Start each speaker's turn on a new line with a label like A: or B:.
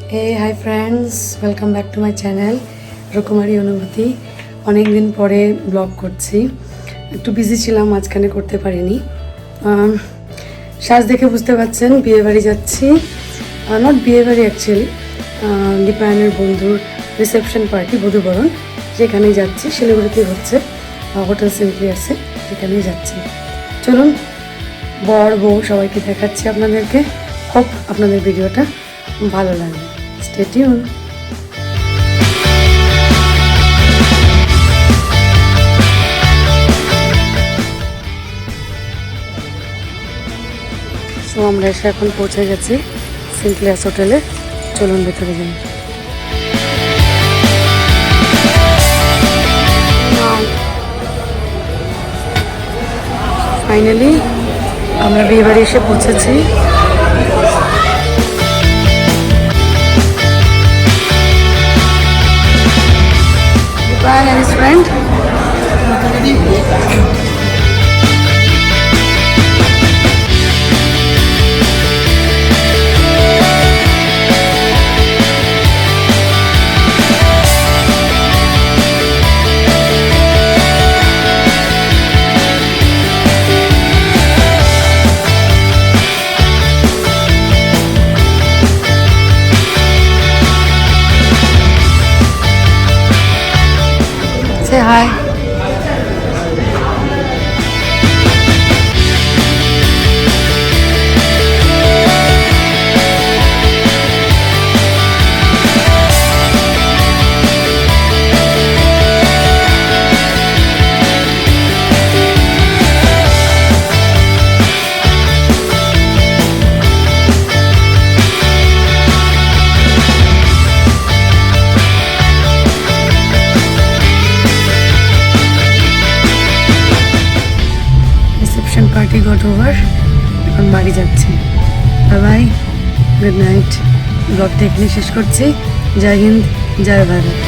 A: Hey, hi friends, welcome back to my channel রকমারি অনুভূতি। অনেক দিন পরে ব্লগ করছি, একটু বিজি ছিলাম, মাঝখানে করতে পারিনি। সাজ দেখে বুঝতে পারছেন বিয়ে বাড়ি যাচ্ছি, নট বিয়ে বাড়ি অ্যাকচুয়ালি, দীপায়নের বন্ধুর রিসেপশন পার্টি, বধূবরণ, যেখানেই যাচ্ছি। শিলিগুড়িতে হচ্ছে, হোটেল সিনক্লিয়ার্সে, সেখানেই যাচ্ছি। চলুন বর বউ সবাইকে দেখাচ্ছি আপনাদেরকে। হোপ আপনাদের ভিডিওটা ভালো লাগবে। Stay tuned. সো আমরা এসে এখন পৌঁছে গেছি সিনক্লিয়ার্স হোটেলে। চলুন ভেতরে যাই। ফাইনালি আমরা বিয়ে বাড়ি এসে পৌঁছেছি। Brian and his friend. Say hi. Party got over, এখন বাড়ি যাচ্ছি। Bye bye, good night. ব্লগটা এখানে শেষ করছি। জয় হিন্দ, জয় ভারত।